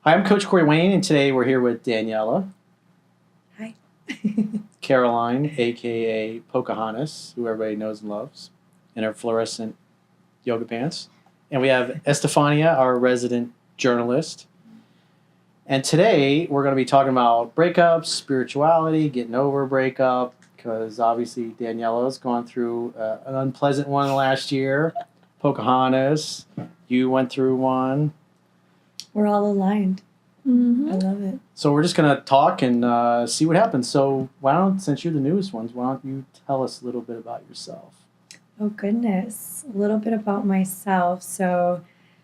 Hi, I'm Coach Corey Wayne, and today we're here with Daniela. Hi. Caroline, a.k.a. Pocahontas, who everybody knows and loves, in her fluorescent yoga pants. And we have Estefania, our resident journalist. And today we're going to be talking about breakups, spirituality, getting over a breakup, because obviously Daniela's gone through an unpleasant one last year. Pocahontas, you went through one. We're all aligned. Mm-hmm. I love it. So we're just going to talk and see what happens. So since you're the newest ones, why don't you tell us a little bit about yourself? Oh, goodness. A little bit about myself. So,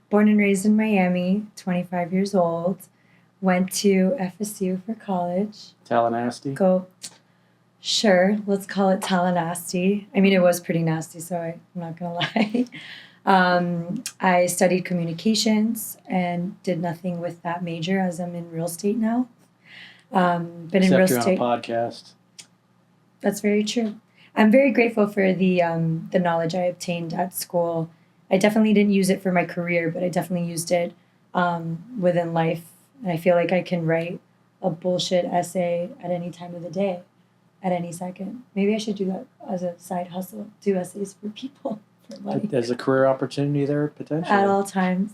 born and raised in Miami, 25 years old. Went to FSU for college. Tallahassee? Sure, let's call it Tallahassee. I mean, it was pretty nasty, so I'm not going to lie. I studied communications and did nothing with that major as I'm in real estate now. But Except in real you're estate, on a podcast. That's very true. I'm very grateful for the knowledge I obtained at school. I definitely didn't use it for my career, but I definitely used it within life. And I feel like I can write a bullshit essay at any time of the day, at any second. Maybe I should do that as a side hustle, do essays for people. There's a career opportunity there, potentially. At all times.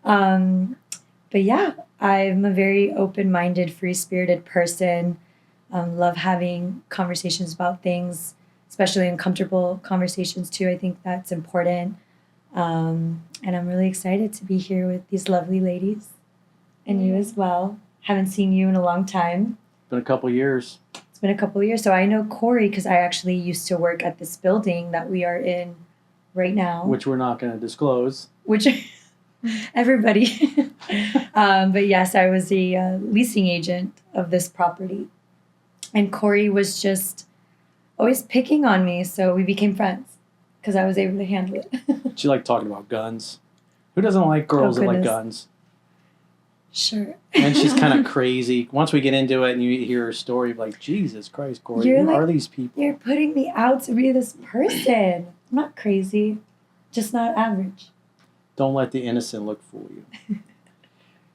But yeah, I'm a very open-minded, free-spirited person. Love having conversations about things, especially uncomfortable conversations too. I think that's important. And I'm really excited to be here with these lovely ladies. And you as well. Haven't seen you in a long time. Been a couple years. It's been a couple of years. So I know Corey because I actually used to work at this building that we are in right now. Which we're not going to disclose. Which everybody. But yes, I was a leasing agent of this property. And Corey was just always picking on me. So we became friends because I was able to handle it. She liked talking about guns. Who doesn't like girls that like guns? Sure. And she's kind of crazy. Once we get into it and you hear her story, you're like, Jesus Christ, Corey, who are these people? You're putting me out to be this person. I'm not crazy, just not average. Don't let the innocent look fool you.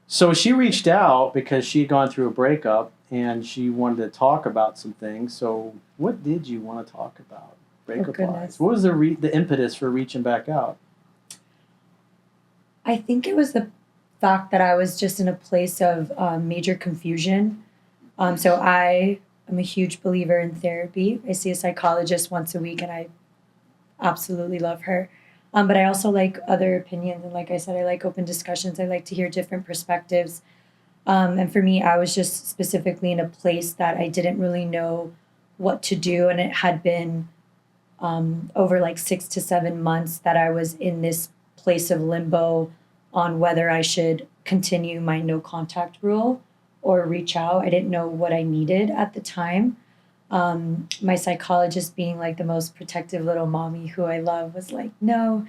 So she reached out because she had gone through a breakup and she wanted to talk about some things. So what did you want to talk about breakup-wise? What was the impetus for reaching back out? I think it was the fact that I was just in a place of major confusion. So I am a huge believer in therapy. I see a psychologist once a week and I absolutely love her. But I also like other opinions. And like I said, I like open discussions. I like to hear different perspectives. And for me, I was just specifically in a place that I didn't really know what to do. And it had been over like 6 to 7 months that I was in this place of limbo on whether I should continue my no contact rule or reach out. I didn't know what I needed at the time. My psychologist, being like the most protective little mommy who I love, was like, no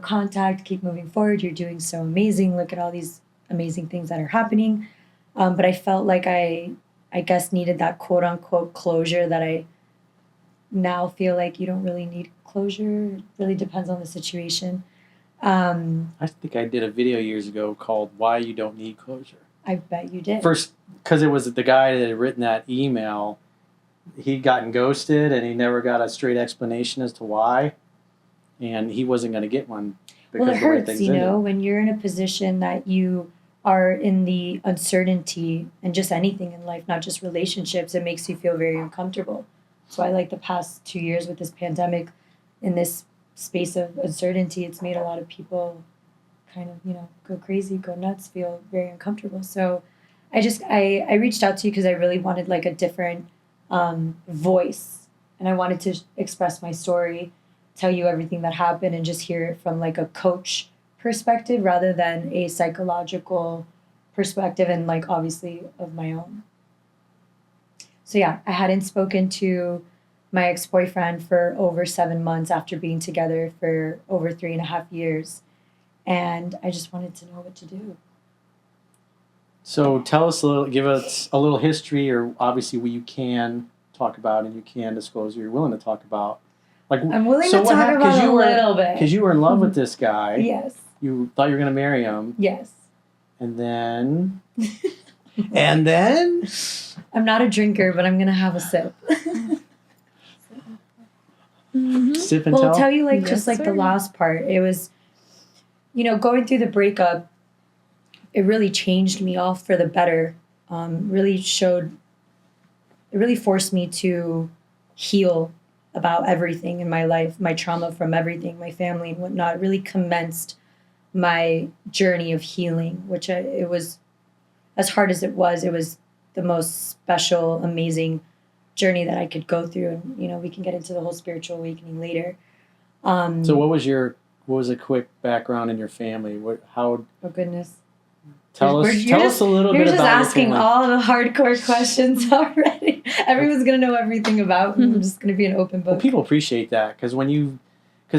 contact, keep moving forward. You're doing so amazing. Look at all these amazing things that are happening. But I felt like I guess needed that quote unquote closure that I now feel like you don't really need closure. It really depends on the situation. I think I did a video years ago called Why You Don't Need Closure. I bet you did. First, because it was the guy that had written that email. He'd gotten ghosted and he never got a straight explanation as to why. And he wasn't going to get one. Because well, it hurts, when you're in a position that you are in the uncertainty and just anything in life, not just relationships, it makes you feel very uncomfortable. So I like the past 2 years with this pandemic in this space of uncertainty, it's made a lot of people kind of, go crazy, go nuts, feel very uncomfortable. So I reached out to you because I really wanted like a different voice, and I wanted to express my story, tell you everything that happened, and just hear it from like a coach perspective rather than a psychological perspective and like obviously of my own. So yeah, I hadn't spoken to my ex-boyfriend for over 7 months after being together for over 3.5 years. And I just wanted to know what to do. So give us a little history, or obviously what you can talk about and you can disclose, or you're willing to talk about. Like, I'm willing to talk about a little bit. Because you were in love with this guy. Yes. You thought you were going to marry him. Yes. And then... and then... I'm not a drinker, but I'm going to have a sip. Sip and Well, tell? I'll tell you, like, Yes, just like sir. the last part. It was, going through the breakup, it really changed me all for the better. It really forced me to heal about everything in my life, my trauma from everything, my family and whatnot. It really commenced my journey of healing, which it was, as hard as it was the most special, amazing journey that I could go through. And, we can get into the whole spiritual awakening later. So what was a quick background in your family? Oh, goodness. Tell us a little bit You're just about your asking family. all the hardcore questions already. Everyone's going to know everything about me. I'm just going to be an open book. Well, people appreciate that because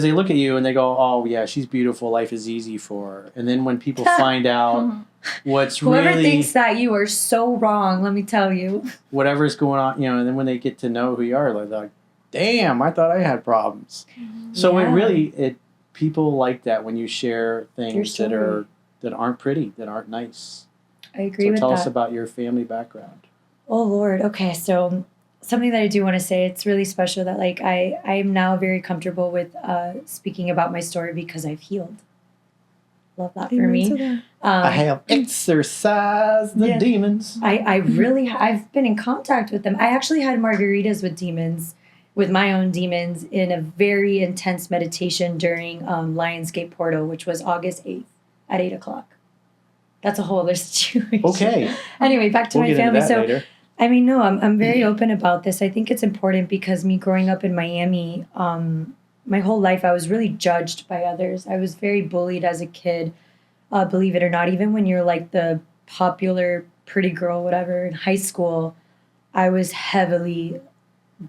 they look at you and they go, "Oh yeah, she's beautiful. Life is easy for her." And then when people find out what's Whoever really thinks that, you are so wrong, let me tell you. whatever's going on, and then when they get to know who you are, they're like, "Damn, I thought I had problems." So Yeah. people like that when you share things story. that aren't pretty, that aren't nice. I agree So with tell that. us about your family background. Oh, Lord. Okay, so something that I do want to say, it's really special that, like, I am now very comfortable with speaking about my story because I've healed. Love that for Amen me. to that. I have exorcised the Yeah. demons. I've been in contact with them. I actually had margaritas with my own demons in a very intense meditation during Lionsgate Portal, which was August 8th at 8 o'clock. That's a whole other situation. Okay. Anyway, back to We'll my get into family. that So, later. I mean, no, I'm very open about this. I think it's important because me growing up in Miami, my whole life I was really judged by others. I was very bullied as a kid, believe it or not. Even when you're like the popular pretty girl, whatever, in high school, I was heavily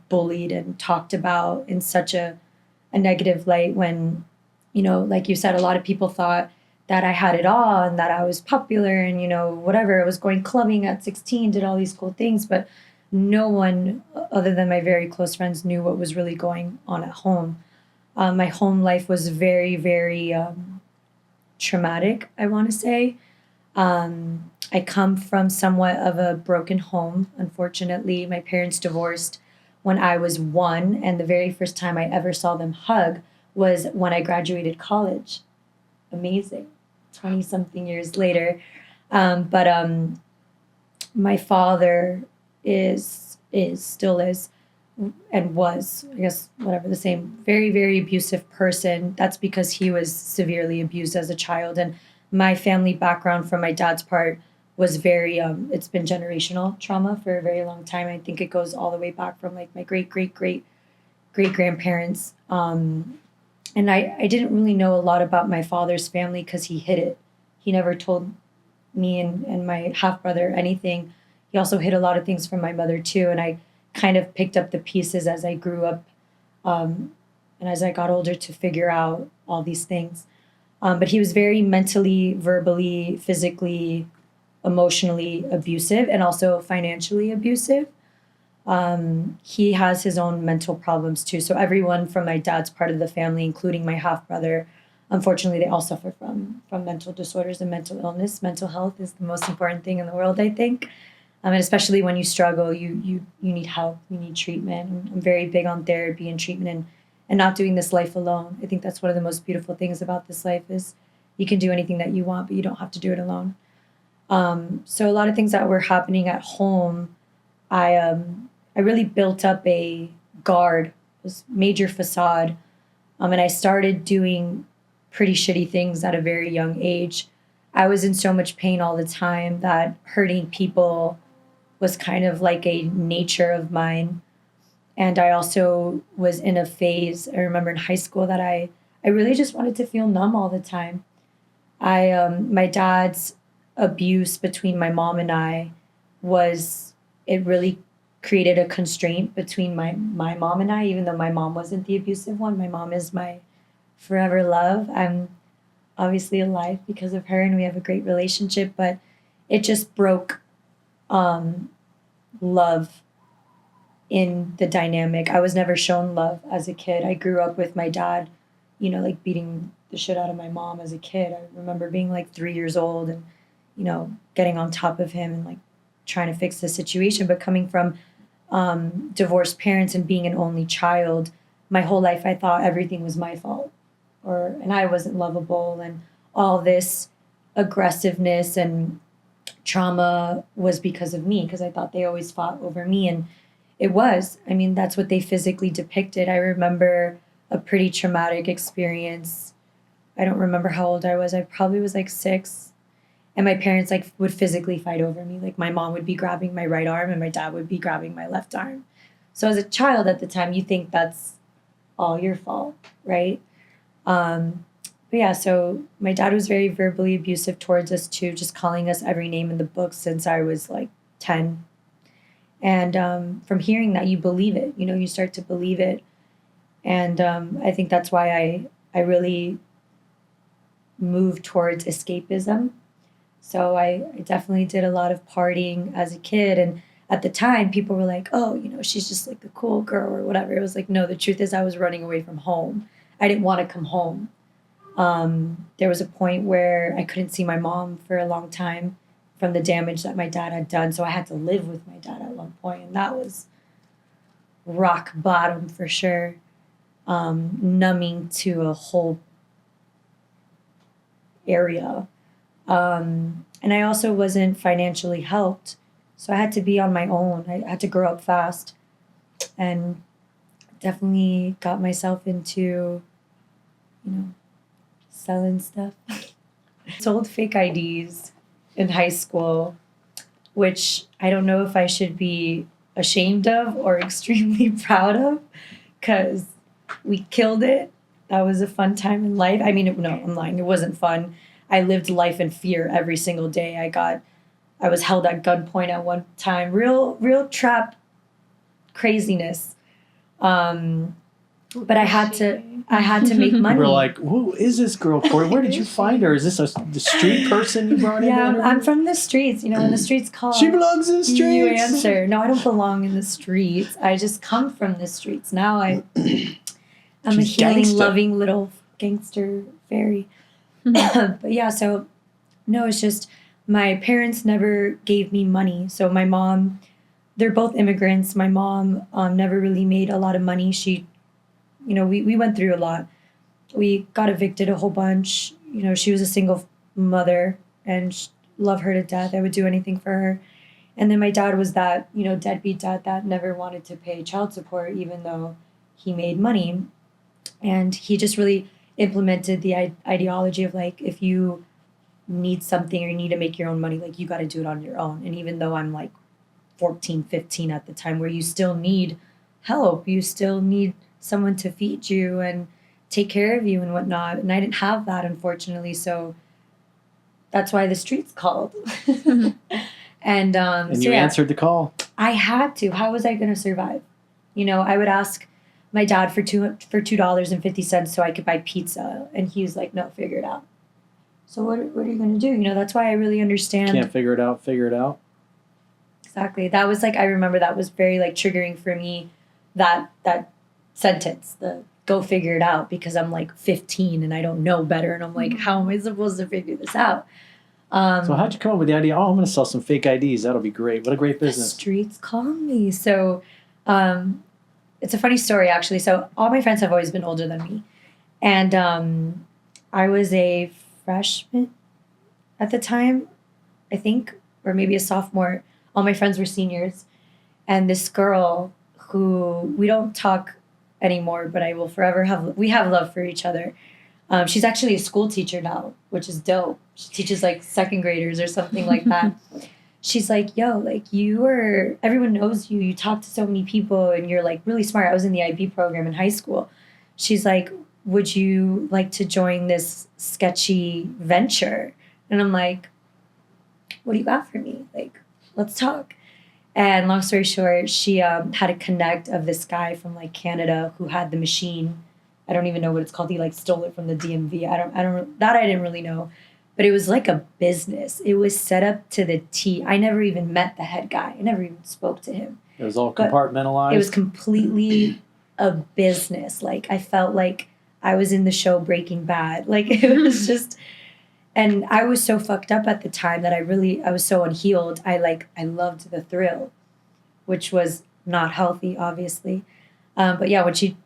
bullied and talked about in such a negative light when, like you said, a lot of people thought that I had it all and that I was popular and, whatever. I was going clubbing at 16, did all these cool things, but no one other than my very close friends knew what was really going on at home. My home life was very, very traumatic, I want to say. I come from somewhat of a broken home. Unfortunately, my parents divorced when I was 1, and the very first time I ever saw them hug was when I graduated college. Amazing. 20-something years later. But my father still is, and was, I guess, whatever, the same, very, very abusive person. That's because he was severely abused as a child. And my family background from my dad's part was very, it's been generational trauma for a very long time. I think it goes all the way back from like my great-great-great-great-grandparents. And I didn't really know a lot about my father's family because he hid it. He never told me and my half-brother anything. He also hid a lot of things from my mother too. And I kind of picked up the pieces as I grew up and as I got older to figure out all these things. But he was very mentally, verbally, physically, emotionally abusive and also financially abusive. He has his own mental problems too. So everyone from my dad's part of the family, including my half-brother, unfortunately, they all suffer from mental disorders and mental illness. Mental health is the most important thing in the world, I think. And especially when you struggle, you need help, you need treatment. I'm very big on therapy and treatment and not doing this life alone. I think that's one of the most beautiful things about this life is you can do anything that you want, but you don't have to do it alone. So a lot of things that were happening at home, I really built up a guard, this major facade, and I started doing pretty shitty things at a very young age. I was in so much pain all the time that hurting people was kind of like a nature of mine. And I also was in a phase, I remember in high school, that I really just wanted to feel numb all the time. My dad's abuse between my mom and I it really created a constraint between my mom and I, even though my mom wasn't the abusive one. My mom is my forever love. I'm obviously alive because of her and we have a great relationship, but it just broke love in the dynamic. I was never shown love as a kid. I grew up with my dad, like beating the shit out of my mom as a kid. I remember being like 3 years old and getting on top of him and like trying to fix the situation. But coming from divorced parents and being an only child, my whole life I thought everything was my fault, and I wasn't lovable, and all this aggressiveness and trauma was because of me, because I thought they always fought over me. And it was. I mean, that's what they physically depicted. I remember a pretty traumatic experience. I don't remember how old I was. I probably was like 6. And my parents like would physically fight over me. Like my mom would be grabbing my right arm and my dad would be grabbing my left arm. So as a child at the time, you think that's all your fault, right? But yeah, so my dad was very verbally abusive towards us too, just calling us every name in the book since I was like 10. And from hearing that, you believe it. You start to believe it. And I think that's why I really moved towards escapism. So I definitely did a lot of partying as a kid. And at the time, people were like, oh, she's just like the cool girl or whatever. It was like, no, the truth is I was running away from home. I didn't want to come home. There was a point where I couldn't see my mom for a long time from the damage that my dad had done. So I had to live with my dad at one point, and that was rock bottom for sure. Numbing to a whole area. And I also wasn't financially helped. So I had to be on my own. I had to grow up fast, and definitely got myself into, selling stuff. Sold fake IDs in high school, which I don't know if I should be ashamed of or extremely proud of, because we killed it. That was a fun time in life. I mean, no, I'm lying. It wasn't fun. I lived life in fear every single day. I was held at gunpoint at one time. Real trap craziness. But I had to make money. We're like, who is this girl, Corey? Where did you find her? Is this the street person you brought in? Yeah, I'm from the streets. When the streets call, she belongs in the streets. You answer. No, I don't belong in the streets. I just come from the streets. Now I'm a healing, loving little gangster fairy. But yeah, so no, it's just my parents never gave me money. So my mom, they're both immigrants. My mom never really made a lot of money. She, we went through a lot. We got evicted a whole bunch. She was a single mother, and love her to death. I would do anything for her. And then my dad was that, deadbeat dad that never wanted to pay child support, even though he made money. And he just really implemented the ideology of like, if you need something or you need to make your own money, like you got to do it on your own. And even though I'm like 14, 15 at the time, where you still need help, you still need someone to feed you and take care of you and whatnot. And I didn't have that, unfortunately. So that's why the streets called. And you answered the call. I had to. How was I going to survive? I would ask my dad for $2.50 so I could buy pizza, and he was like, "No, figure it out." So what are you going to do? That's why I really understand. Can't figure it out. Figure it out. Exactly. That was like, I remember that was very like triggering for me. That sentence, the "go figure it out," because I'm like 15 and I don't know better, and I'm like, how am I supposed to figure this out? So how'd you come up with the idea? Oh, I'm going to sell some fake IDs. That'll be great. What a great business. The streets call me. So it's a funny story, actually. So all my friends have always been older than me. And I was a freshman at the time, I think, or maybe a sophomore. All my friends were seniors. And this girl who we don't talk anymore, but I will forever we have love for each other. She's actually a school teacher now, which is dope. She teaches like second graders or something like that. She's like, yo, like everyone knows you. You talk to so many people and you're like really smart. I was in the IB program in high school. She's like, would you like to join this sketchy venture? And I'm like, what do you got for me? Like, let's talk. And long story short, she had a connect of this guy from like Canada who had the machine. I don't even know what it's called. He like stole it from the DMV. I didn't really know. But it was like a business. It was set up to the T. I never even met the head guy. I never even spoke to him. It was all compartmentalized? It was completely a business. Like, I felt like I was in the show Breaking Bad. Like, it was just, And I was so fucked up at the time that I was so unhealed. I loved the thrill, which was not healthy, obviously. But yeah, when she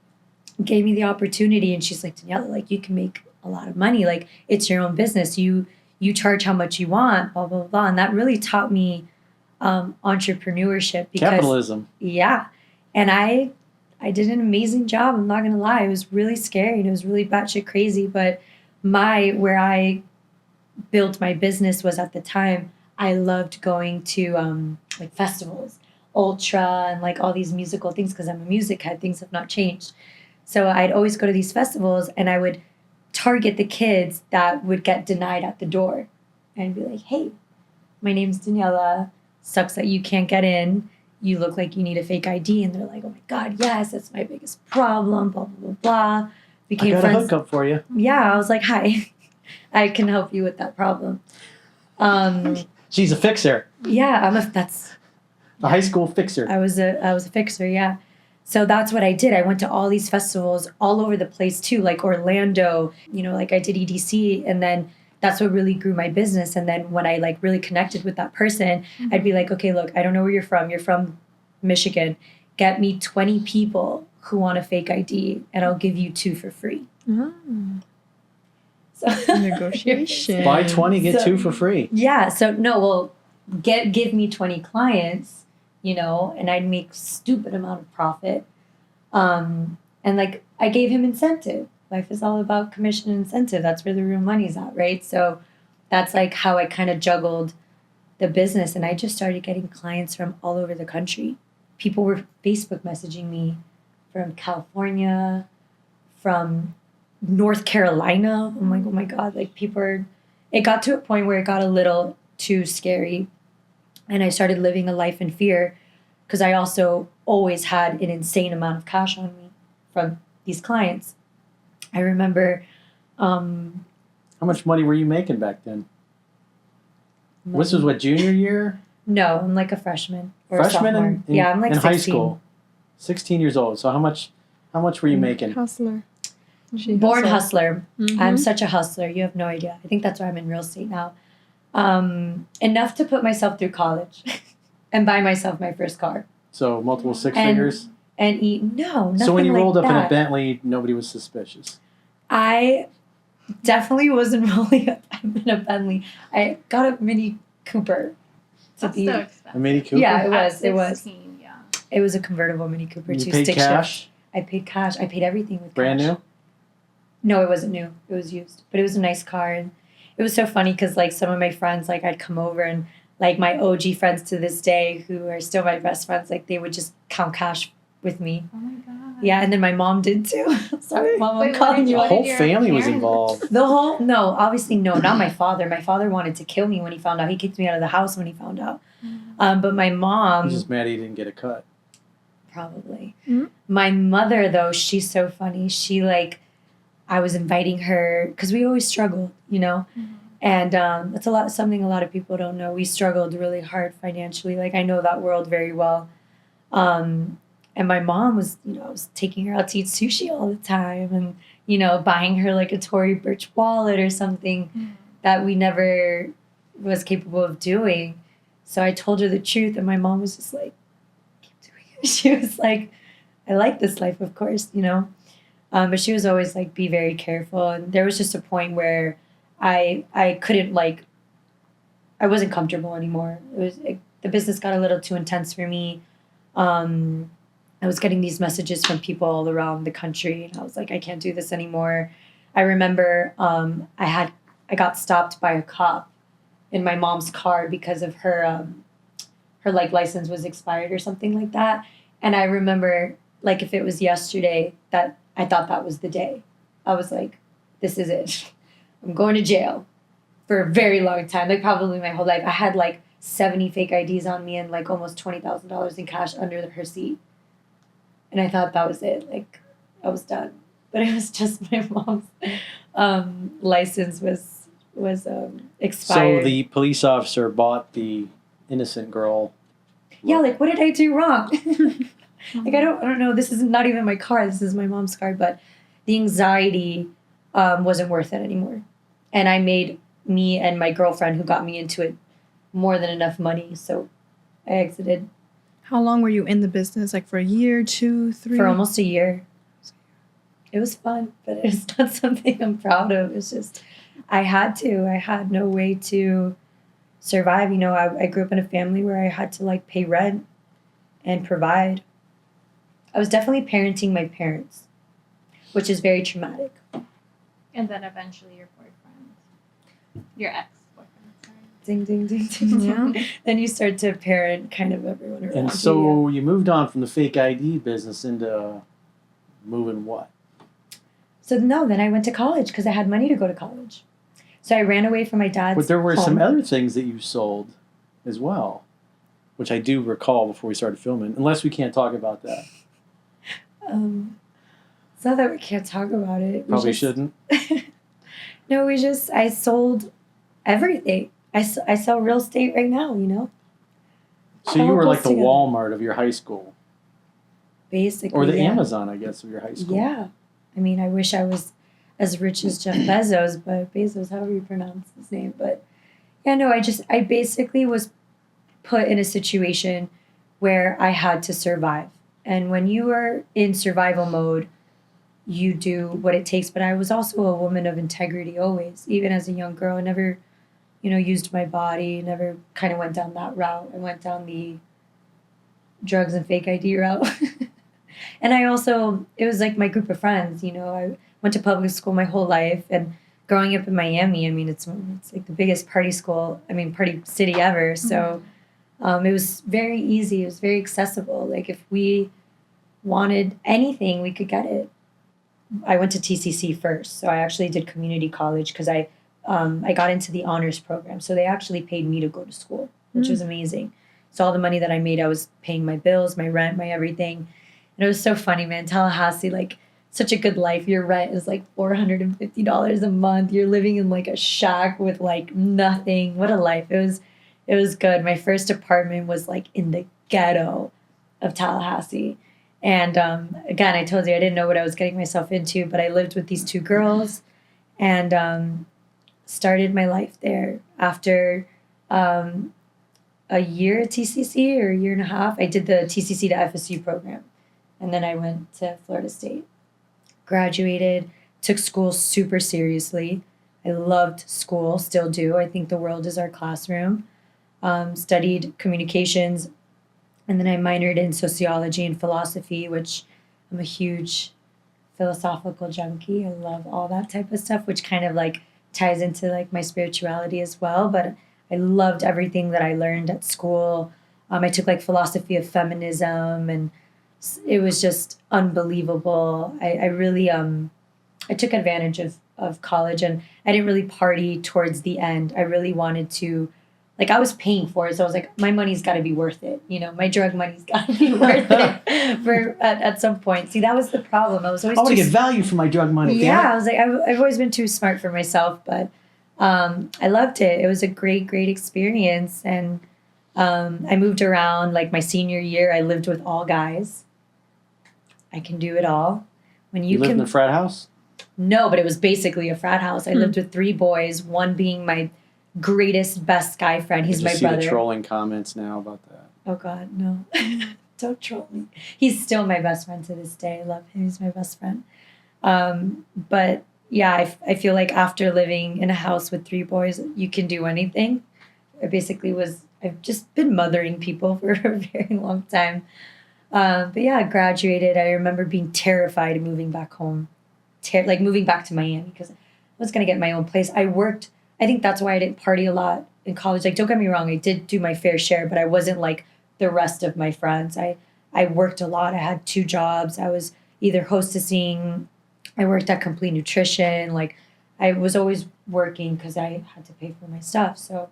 gave me the opportunity and she's like, Daniela, like you can make a lot of money. Like it's your own business. You charge how much you want, blah, blah, blah. And that really taught me entrepreneurship because Capitalism. yeah. And I did an amazing job. I'm not gonna lie. It was really scary and it was really batshit crazy. But where I built my business was at the time I loved going to like festivals, Ultra, and like all these musical things because I'm a music head. Things have not changed. So I'd always go to these festivals and I would target the kids that would get denied at the door. And I'd be like, hey, my name's Daniela. Sucks that you can't get in. You look like you need a fake ID. And they're like, oh my God, yes, that's my biggest problem, blah, blah, blah, blah. I got a hookup for you. Yeah, I was like, hi, I can help you with that problem. She's a fixer. Yeah, A high school fixer. I was a fixer, yeah. So that's what I did. I went to all these festivals all over the place too, like Orlando, like I did EDC, and then that's what really grew my business. And then when I like really connected with that person, I'd be like, okay, look, I don't know where you're from. You're from Michigan. Get me 20 people who want a fake ID and I'll give you 2 for free. Mm. So Negotiation. Buy 20, get 2 for free. Yeah. So no, well, give me 20 clients, and I'd make stupid amount of profit. And like I gave him incentive. Life is all about commission and incentive. That's where the real money's at, right? So that's like how I kind of juggled the business. And I just started getting clients from all over the country. People were Facebook messaging me from California, from North Carolina. I'm like, oh my God, like it got to a point where it got a little too scary. And I started living a life in fear because I also always had an insane amount of cash on me from these clients. I remember. How much money were you making back then? This was what, junior year? No, I'm like a freshman or Freshman a sophomore. in I'm like in 16. high school. 16 years old. So how much were you making? Hustler. Born hustler. Mm-hmm. I'm such a hustler. You have no idea. I think that's why I'm in real estate now. Enough to put myself through college and buy myself my first car. So multiple six figures? And eat. No, nothing. So when you like rolled up in a that. Bentley, nobody was suspicious. I definitely wasn't rolling up in a Bentley. I got a Mini Cooper. That's so expensive. A Mini Cooper? Yeah, it At was. It was. 16, yeah. It was a convertible Mini Cooper. You too. paid Stick cash? shift. I paid cash. I paid everything with Brand cash. new? No, it wasn't new. It was used. But it was a nice car. And it was so funny because, like, some of my friends, like, I'd come over and, like, my OG friends to this day who are still my best friends, like, they would just count cash with me. Oh my God. Yeah, and then my mom did too. Sorry, Mom, I'm Wait, what calling did you The What out. whole did your family was parents- involved. No, obviously no, not my father. My father wanted to kill me when he found out. He kicked me out of the house when he found out. But my mom, He's just mad he didn't get a cut. probably. Mhm. My mother, though, she's so funny. She I was inviting her because we always struggled, And that's something a lot of people don't know. We struggled really hard financially. Like I know that world very well. And my mom was, I was taking her out to eat sushi all the time and, buying her like a Tory Burch wallet or something that we never was capable of doing. So I told her the truth and my mom was just like, keep doing it. She was like, I like this life, of course, But she was always like, be very careful. And there was just a point where I couldn't I wasn't comfortable anymore. The business got a little too intense for me. I was getting these messages from people all around the country, and I was like, I can't do this anymore. I remember I got stopped by a cop in my mom's car because of her license was expired or something like that. And I remember like if it was yesterday that I thought that was the day. I was like, this is it. I'm going to jail for a very long time, like probably my whole life. I had like 70 fake IDs on me and like almost $20,000 in cash under her seat. And I thought that was it. Like I was done. But it was just my mom's license was expired. So the police officer bought the innocent girl. Yeah, like what did I do wrong? Like I don't know. This is not even my car. This is my mom's car. But the anxiety wasn't worth it anymore. And I made me and my girlfriend who got me into it more than enough money. So I exited How long were you in the business? Like for a year, 2, 3? for almost a year. It was fun, but it's not something I'm proud of. It's just, I had to. I had no way to survive. You know, I grew up in a family where I had to like pay rent and provide. I was definitely parenting my parents, which is very traumatic. And then eventually your boyfriend, your ex-boyfriend, sorry. Ding, ding, ding, ding. Yeah. Then you start to parent kind of everyone around And you. so you moved on from the fake ID business into moving what? So no, then I went to college because I had money to go to college. So I ran away from my dad's But there were some home. other things that you sold as well, which I do recall before we started filming, unless we can't talk about that. It's not that we can't talk about it. We Probably just- shouldn't. No, I sold everything. I sell real estate right now, you know? So you all were goes like the together. Walmart of your high school, Basically. or the yeah. Amazon, I guess, of your high school. Yeah. I mean, I wish I was as rich as Jeff Bezos, but Bezos, however you pronounce his name. But yeah, no, I basically was put in a situation where I had to survive. And when you are in survival mode, you do what it takes. But I was also a woman of integrity always. Even as a young girl, I never, used my body, never kind of went down that route. I went down the drugs and fake ID route. And I also, it was like my group of friends, I went to public school my whole life. And growing up in Miami, I mean, it's like the biggest party city ever. So it was very easy. It was very accessible. Like if we wanted anything, we could get it. I went to TCC first. So I actually did community college because I got into the honors program. So they actually paid me to go to school, which was amazing. So all the money that I made, I was paying my bills, my rent, my everything. And it was so funny, man. Tallahassee, like, such a good life. Your rent is like $450 a month. You're living in like a shack with like nothing. What a life. It was good. My first apartment was like in the ghetto of Tallahassee. And again, I told you I didn't know what I was getting myself into, but I lived with these two girls and started my life there. After a year at TCC or a year and a half, I did the TCC to FSU program. And then I went to Florida State. Graduated, took school super seriously. I loved school, still do. I think the world is our classroom. Studied communications, and then I minored in sociology and philosophy, which I'm a huge philosophical junkie. I love all that type of stuff, which kind of like ties into like my spirituality as well. But I loved everything that I learned at school. I took like philosophy of feminism, and it was just unbelievable. I really I took advantage of college, and I didn't really party towards the end. I really wanted to, like, I was paying for it, so I was like, my money's got to be worth it. My drug money's got to be worth it for at some point. See, that was the problem. I was always I want to too get value for my drug money. yeah, Damn I it. was like, I've always been too smart for myself, but I loved it. It was a great, great experience. And I moved around. Like my senior year, I lived with all guys. I can do it all. When You lived in a frat house? No, but it was basically a frat house. I lived with 3 boys, one being my greatest, best guy friend. He's I my just see brother. the trolling comments now about that. Oh, God, no. Don't troll me. He's still my best friend to this day. I love him. He's my best friend. But yeah, I feel like after living in a house with 3 boys, you can do anything. I've just been mothering people for a very long time. But yeah, I graduated. I remember being terrified of moving back home. Like moving back to Miami because I was going to get my own place. I worked. I think that's why I didn't party a lot in college. Like, don't get me wrong. I did do my fair share, but I wasn't like the rest of my friends. I worked a lot. I had 2 jobs. I was either hostessing. I worked at Complete Nutrition. Like, I was always working because I had to pay for my stuff. So,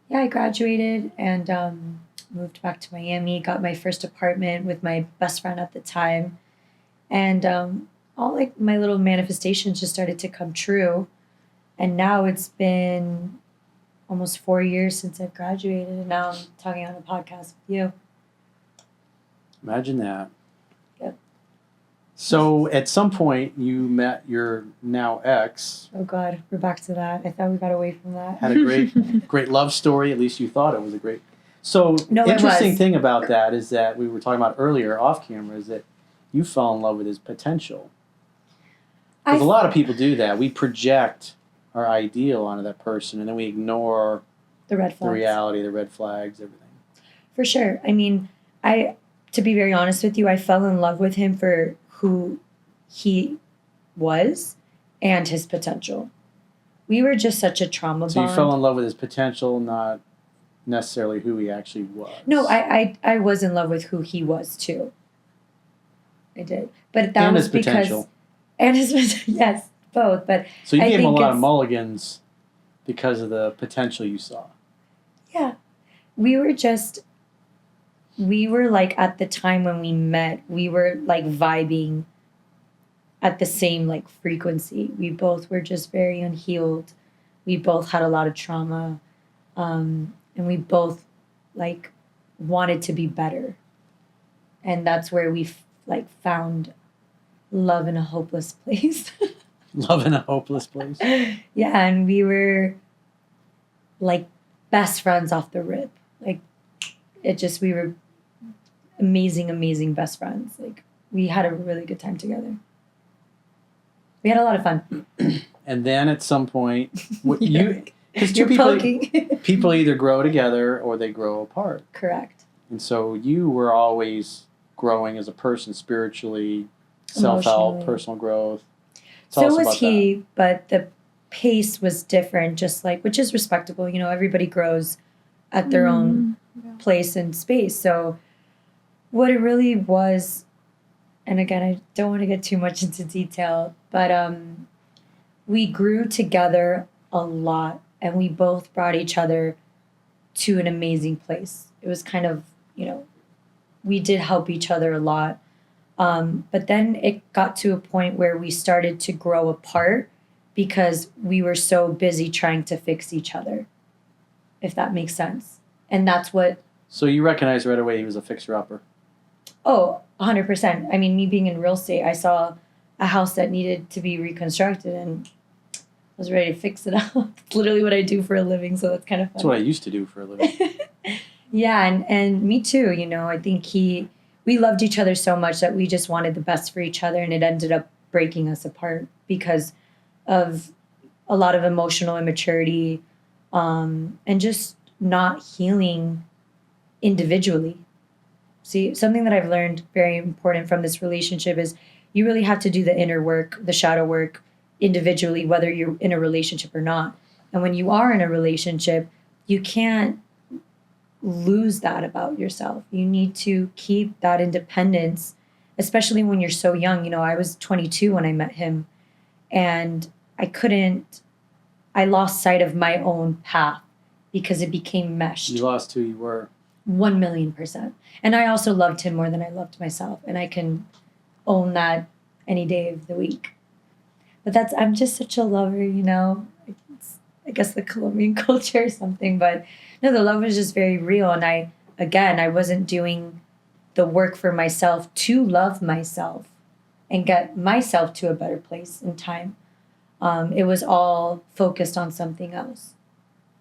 yeah, I graduated and moved back to Miami. Got my first apartment with my best friend at the time. And all like my little manifestations just started to come true. And now it's been almost 4 years since I've graduated, and now I'm talking on a podcast with you. Imagine that. Yep. So at some point, you met your now ex, Oh God, we're back to that. I thought we got away from that. had a great love story. At least you thought it was a great. So No, it interesting was. thing about that is that we were talking about earlier off camera is that you fell in love with his potential. Because a lot of people do that. We project our ideal onto that person, and then we ignore the red the flags. reality, the red flags, everything. For sure. I mean, to be very honest with you, I fell in love with him for who he was and his potential. We were just such a trauma So bond. you fell in love with his potential, not necessarily who he actually was. No, I was in love with who he was too. I did, but that And was his because potential. and his yes, both. But So you I gave him a think lot of it's- mulligans because of the potential you saw. yeah, we were like at the time when we met, we were like vibing at the same like frequency. We both were just very unhealed. We both had a lot of trauma, and we both like wanted to be better, and that's where we like found love in a hopeless place. Love in a hopeless place. Yeah, and we were like best friends off the rip. Like we were amazing best friends. Like we had a really good time together. We had a lot of fun. And then at some point, You're because You're poking. people either grow together or they grow apart. Correct. And so you were always growing as a person spiritually, self-help, Emotionally. personal growth. Tell So us was about he, but the pace was different, just like, which is respectable. You know, everybody grows at their own place and space. So what it really was, and again, I don't want to get too much into detail, but we grew together a lot and we both brought each other to an amazing place. It was kind of, you know, we did help each other a lot. But then it got to a point where we started to grow apart because we were so busy trying to fix each other, if that makes sense. And that's what. So you recognized right away he was a fixer-upper. Oh, 100%. I mean, me being in real estate, I saw a house that needed to be reconstructed and I was ready to fix it up. It's literally what I do for a living, so that's kind of fun. That's what I used to do for a living. Yeah, and me too. You know, I think we loved each other so much that we just wanted the best for each other, and it ended up breaking us apart because of a lot of emotional immaturity, and just not healing individually. See, something that I've learned very important from this relationship is you really have to do the inner work, the shadow work individually, whether you're in a relationship or not. And when you are in a relationship, you can't lose that about yourself. You need to keep that independence, especially when you're so young. You know, I was 22 when I met him, and I lost sight of my own path because it became meshed. You lost who you were. 1,000,000%. And I also loved him more than I loved myself. And I can own that any day of the week. But I'm just such a lover, you know. It's, I guess the Colombian culture or something. But no, the love was just very real. And I wasn't doing the work for myself to love myself and get myself to a better place in time. It was all focused on something else,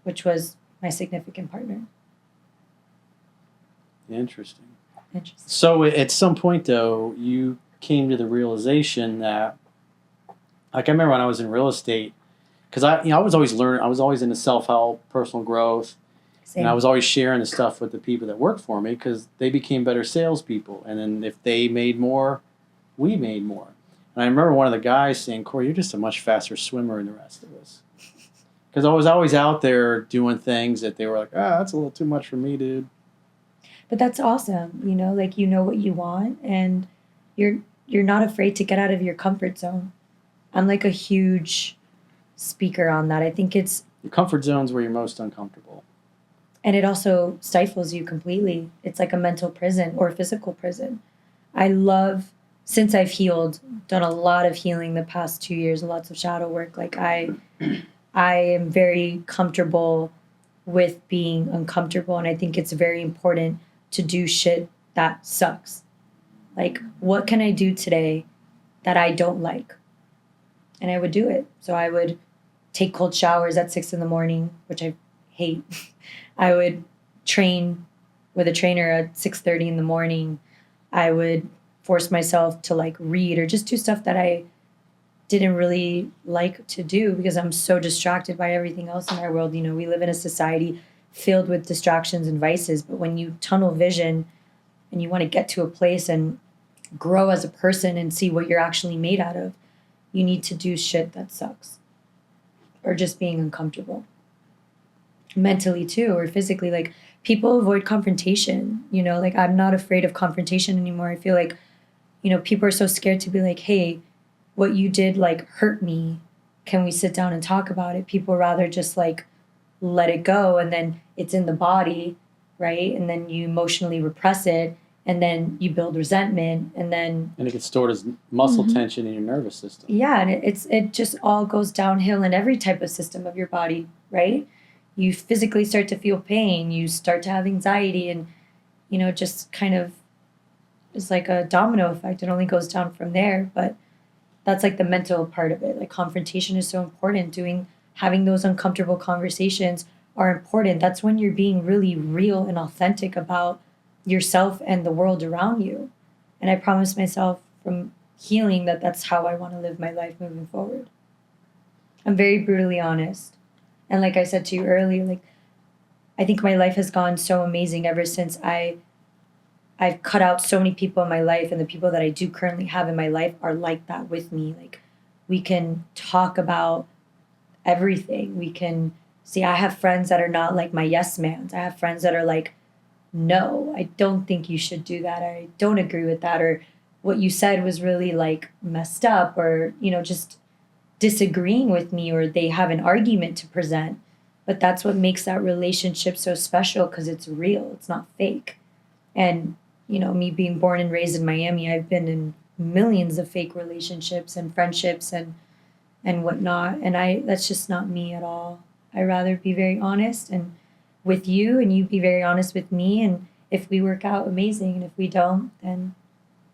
which was my significant partner. Interesting. Interesting. So at some point, though, you came to the realization that, like I remember when I was in real estate, because I was always learning. I was always into self-help, personal growth, Same. and I was always sharing the stuff with the people that worked for me because they became better salespeople. And then if they made more, we made more. And I remember one of the guys saying, "Corey, you're just a much faster swimmer than the rest of us." Because I was always out there doing things that they were like, that's a little too much for me, dude. But that's awesome, you know, like you know what you want and you're not afraid to get out of your comfort zone. I'm like a huge speaker on that. I think your comfort zone's where you're most uncomfortable. And it also stifles you completely. It's like a mental prison or physical prison. Since I've healed, done a lot of healing the past 2 years, lots of shadow work. Like I am very comfortable with being uncomfortable. And I think it's very important to do shit that sucks. Like, what can I do today that I don't like. And I would do it. So I would take cold showers at 6 a.m, which I hate. I would train with a trainer at 6:30 in the morning. I would force myself to like read or just do stuff that I didn't really like to do because I'm so distracted by everything else in our world. You know, we live in a society filled with distractions and vices, but when you tunnel vision and you want to get to a place and grow as a person and see what you're actually made out of, you need to do shit that sucks or just being uncomfortable mentally too or physically. Like people avoid confrontation, you know, like I'm not afraid of confrontation anymore. I feel like, you know, people are so scared to be like, hey, what you did like hurt me. Can we sit down and talk about it? People rather just like let it go and then it's in the body, right? And then you emotionally repress it and then you build resentment and then And it gets stored as muscle tension in your nervous system. yeah, and it just all goes downhill in every type of system of your body, right? You physically start to feel pain, you start to have anxiety, and you know, just kind of is like a domino effect. It only goes down from there, but that's like the mental part of it. Like confrontation is so important. Having those uncomfortable conversations are important. That's when you're being really real and authentic about yourself and the world around you. And I promised myself from healing that that's how I want to live my life moving forward. I'm very brutally honest. And like I said to you earlier, like I think my life has gone so amazing ever since I've cut out so many people in my life, and the people that I do currently have in my life are like that with me. Like we can talk about everything. We can see, I have friends that are not like my yes mans. I have friends that are like, no, I don't think you should do that. I don't agree with that. Or what you said was really like messed up, or, you know, just disagreeing with me, or they have an argument to present. But that's what makes that relationship so special because it's real, it's not fake. And, you know, me being born and raised in Miami, I've been in millions of fake relationships and friendships and whatnot. And that's just not me at all. I rather be very honest and with you, and you be very honest with me. And if we work out, amazing. And if we don't, then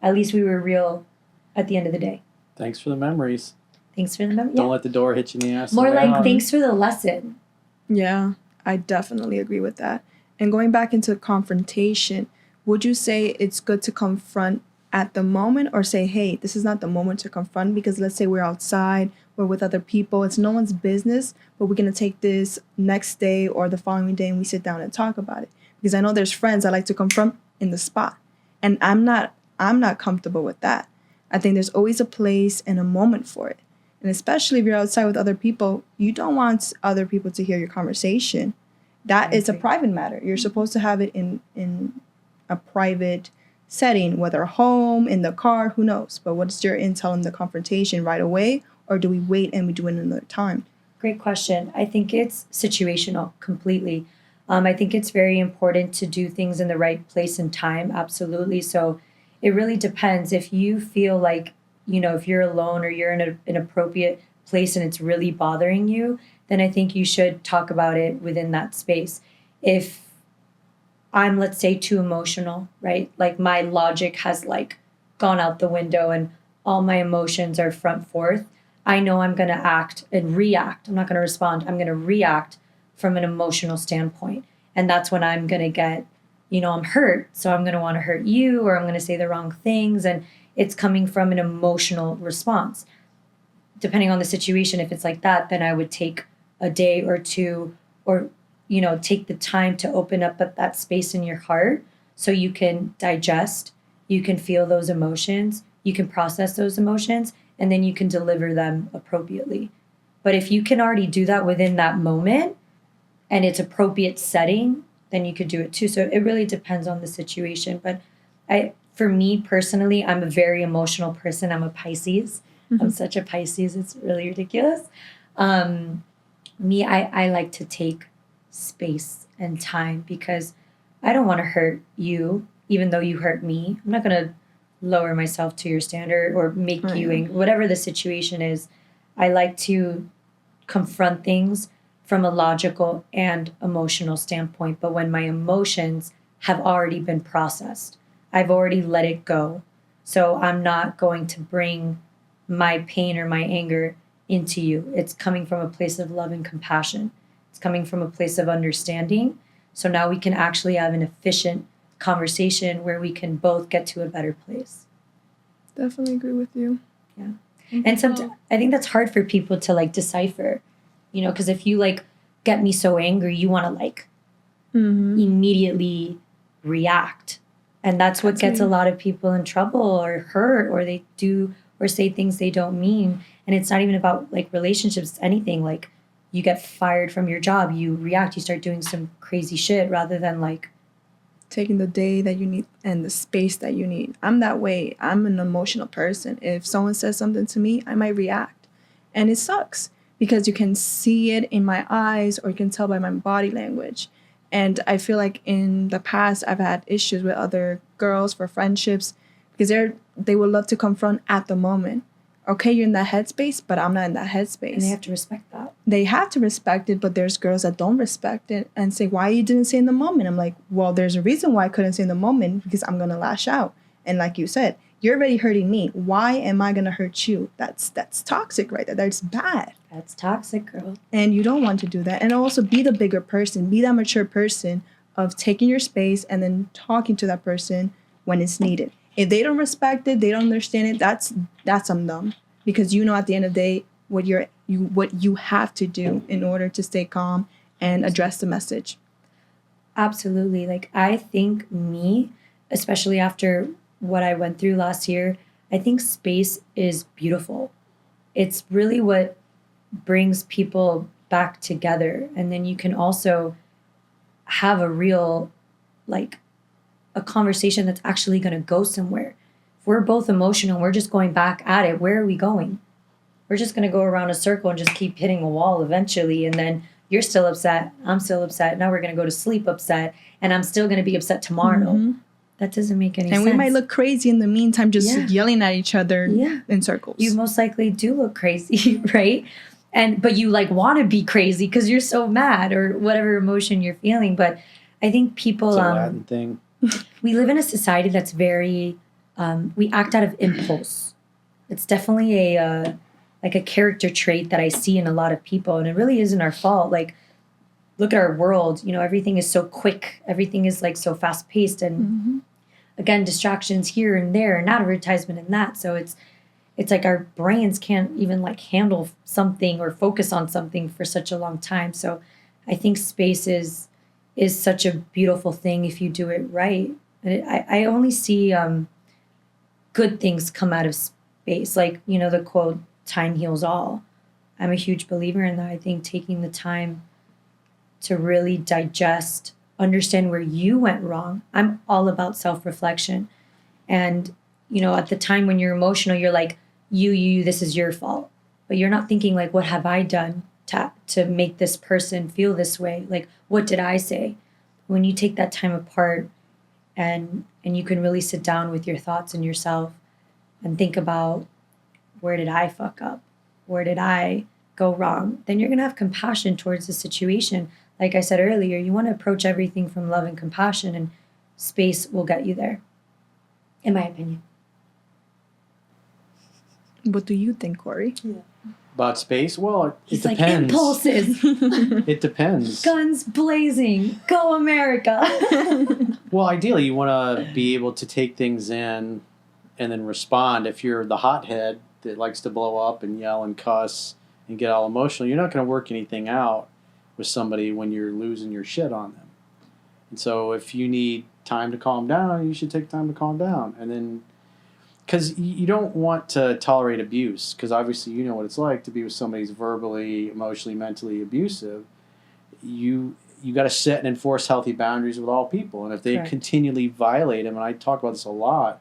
at least we were real at the end of the day. Thanks for the memories. Thanks for the memory. Don't let the door hit you in the ass. More on the way like out. thanks for the lesson. Yeah, I definitely agree with that. And going back into confrontation, would you say it's good to confront at the moment, or say, hey, this is not the moment to confront? Because let's say we're outside, we're with other people, it's no one's business, but we're going to take this next day or the following day and we sit down and talk about it. Because I know there's friends that like to confront in the spot. And I'm not comfortable with that. I think there's always a place and a moment for it. And especially if you're outside with other people, you don't want other people to hear your conversation. That is a private matter. You're supposed to have it in a private setting, whether home, in the car, who knows. But what is your intel in the confrontation right away? Or do we wait and we do it another time? Great question. I think it's situational completely. I think it's very important to do things in the right place and time. Absolutely. So it really depends. If you feel like, you know, if you're alone or you're in an appropriate place and it's really bothering you, then I think you should talk about it within that space. If I'm, let's say, too emotional, right? Like my logic has like gone out the window and all my emotions are front forth. I know I'm going to act and react. I'm not going to respond. I'm going to react from an emotional standpoint. And that's when I'm going to get, you know, I'm hurt. So I'm going to want to hurt you, or I'm going to say the wrong things. And it's coming from an emotional response. Depending on the situation, if it's like that, then I would take a day or two, or, you know, take the time to open up that space in your heart so you can digest, you can feel those emotions, you can process those emotions, and then you can deliver them appropriately. But if you can already do that within that moment and it's appropriate setting, then you could do it too. So it really depends on the situation. But for me personally, I'm a very emotional person. I'm a Pisces. Mm-hmm. I'm such a Pisces. It's really ridiculous. I like to take space and time because I don't want to hurt you, even though you hurt me. I'm not going to lower myself to your standard or make you angry. Whatever the situation is, I like to confront things from a logical and emotional standpoint. But when my emotions have already been processed, I've already let it go. So I'm not going to bring my pain or my anger into you. It's coming from a place of love and compassion. It's coming from a place of understanding. So now we can actually have an efficient conversation where we can both get to a better place. Definitely agree with you. Yeah. And sometimes I think that's hard for people to like decipher, you know, because if you like get me so angry, you want to like immediately react. And that's what gets a lot of people in trouble or hurt, or they do or say things they don't mean. And it's not even about like relationships, it's anything. Like you get fired from your job, you react, you start doing some crazy shit rather than like taking the day that you need and the space that you need. I'm that way. I'm an emotional person. If someone says something to me, I might react. And it sucks because you can see it in my eyes or you can tell by my body language. And I feel like in the past, I've had issues with other girls for friendships because they would love to confront at the moment. Okay, you're in that headspace, but I'm not in that headspace. And they have to respect that. They have to respect it, but there's girls that don't respect it and say, why you didn't say in the moment? I'm like, well, there's a reason why I couldn't say in the moment because I'm going to lash out. And like you said, you're already hurting me. Why am I going to hurt you? That's toxic right there. That's bad. That's toxic, girl. And you don't want to do that. And also be the bigger person, be that mature person of taking your space and then talking to that person when it's needed. If they don't respect it, they don't understand it, that's on them. Because you know at the end of the day what you have to do in order to stay calm and address the message. Absolutely. Like I think me, especially after what I went through last year, I think space is beautiful. It's really what brings people back together. And then you can also have a real, like, a conversation that's actually going to go somewhere. If we're both emotional, we're just going back at it. Where are we going? We're just going to go around a circle and just keep hitting a wall eventually. And then you're still upset. I'm still upset. Now we're going to go to sleep upset. And I'm still going to be upset tomorrow. Mm-hmm. That doesn't make any sense. And we might look crazy in the meantime, just yelling at each other in circles. You most likely do look crazy, right? But you like want to be crazy because you're so mad or whatever emotion you're feeling. But I think people... It's a Latin thing. We live in a society that's very, we act out of impulse. It's definitely a character trait that I see in a lot of people, and it really isn't our fault. Like, look at our world, you know, everything is so quick. Everything is like so fast paced and again, distractions here and there and advertisement and that. So it's like our brains can't even like handle something or focus on something for such a long time. So I think space is such a beautiful thing if you do it right. I only see good things come out of space. Like, you know, the quote, time heals all. I'm a huge believer in that. I think taking the time to really digest, understand where you went wrong. I'm all about self-reflection. And, you know, at the time when you're emotional, you're like, you, this is your fault. But you're not thinking like, what have I done to make this person feel this way? Like, what did I say? When you take that time apart and you can really sit down with your thoughts and yourself and think about, where did I fuck up? Where did I go wrong? Then you're going to have compassion towards the situation. Like I said earlier, you want to approach everything from love and compassion, and space will get you there, in my opinion. What do you think, Corey? Yeah. About space? Well, it depends. Like impulses. It depends. Guns blazing. Go America. Well, ideally, you want to be able to take things in and then respond. If you're the hothead that likes to blow up and yell and cuss and get all emotional, you're not going to work anything out with somebody when you're losing your shit on them. And so if you need time to calm down, you should take time to calm down. And then, because you don't want to tolerate abuse, because obviously you know what it's like to be with somebody who's verbally, emotionally, mentally abusive. You got to set and enforce healthy boundaries with all people. And if they continually violate them, and I talk about this a lot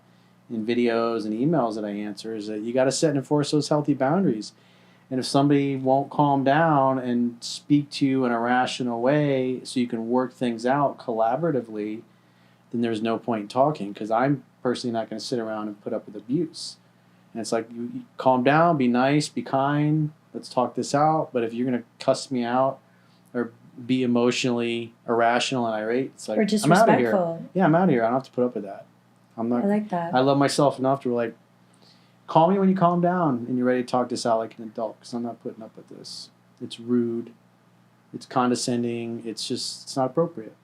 in videos and emails that I answer, is that you got to set and enforce those healthy boundaries. And if somebody won't calm down and speak to you in a rational way so you can work things out collaboratively, then there's no point in talking, because I'm personally not going to sit around and put up with abuse. And it's like, you calm down, be nice, be kind, let's talk this out. But if you're going to cuss me out or be emotionally irrational and irate, it's like, or disrespectful. I'm out of here. Yeah, I'm out of here. I don't have to put up with that. I'm not. I like that. I love myself enough to like, call me when you calm down and you're ready to talk this out like an adult, because I'm not putting up with this. It's rude. It's condescending. It's not appropriate.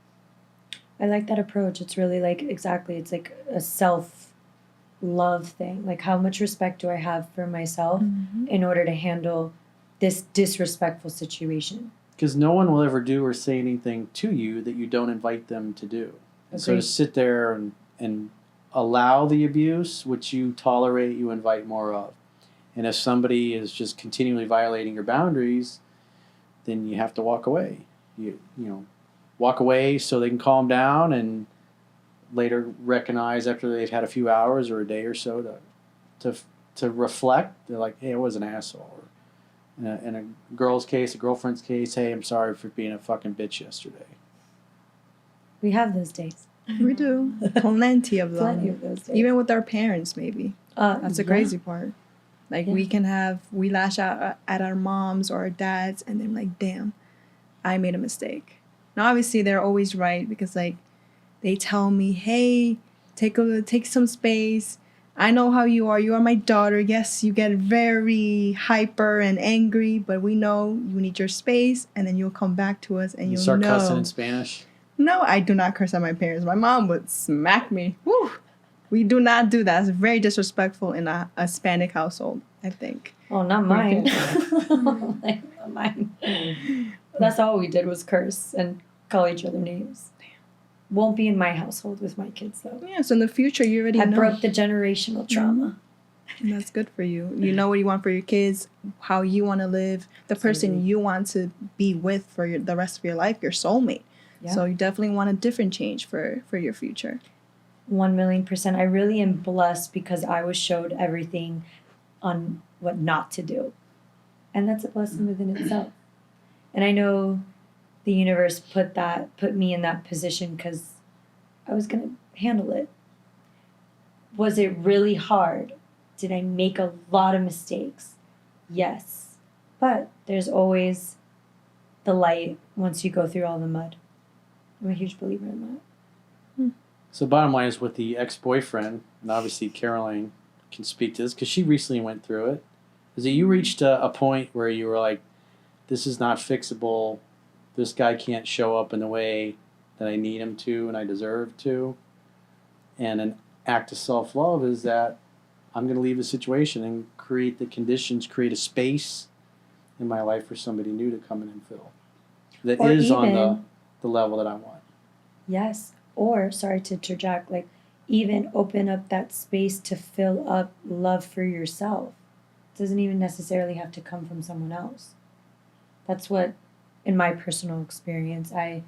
I like that approach. It's really like, exactly, it's like a self-love thing. Like, how much respect do I have for myself in order to handle this disrespectful situation? Because no one will ever do or say anything to you that you don't invite them to do. And so to Agreed. sit there and allow the abuse, which you tolerate, you invite more of. And if somebody is just continually violating your boundaries, then you have to walk away. You know, walk away so they can calm down and later recognize after they've had a few hours or a day or so to reflect. They're like, hey, I was an asshole. Or in a girl's case, a girlfriend's case, hey, I'm sorry for being a fucking bitch yesterday. We have those days. We do. Plenty of them. Plenty of those days. Even with our parents, maybe. That's the Yeah. crazy part. Like, Yeah. we lash out at our moms or our dads, and they're like, damn, I made a mistake. Now, obviously, they're always right, because, like, they tell me, hey, take some space. I know how you are. You are my daughter. Yes, you get very hyper and angry, but we know you need your space, and then you'll come back to us, and You you'll start know. cussing in Spanish. No, I do not curse at my parents. My mom would smack me. Woo! We do not do that. It's very disrespectful in a Hispanic household, I think. Oh, not mine. Like, not mine. That's all we did was curse and call each other names. Won't be in my household with my kids, though. Yeah, so in the future, you already I know. broke the generational trauma. And that's good for you. You know what you want for your kids, how you want to live, the person Absolutely. you want to be with for the rest of your life, your soulmate. Yeah. So you definitely want a different change for your future. 1,000,000%. I really am blessed because I was showed everything on what not to do. And that's a blessing within itself. And I know the universe put me in that position because I was going to handle it. Was it really hard? Did I make a lot of mistakes? Yes. But there's always the light once you go through all the mud. I'm a huge believer in that. So bottom line is with the ex-boyfriend, and obviously Caroline can speak to this because she recently went through it, is that you reached a point where you were like, this is not fixable. This guy can't show up in the way that I need him to and I deserve to. And an act of self-love is that I'm going to leave the situation and create the conditions, create a space in my life for somebody new to come in and fill. That Or is on even- the level that I want. Yes. Or, sorry to interject, like, even open up that space to fill up love for yourself. It doesn't even necessarily have to come from someone else. That's what, in my personal experience, Well,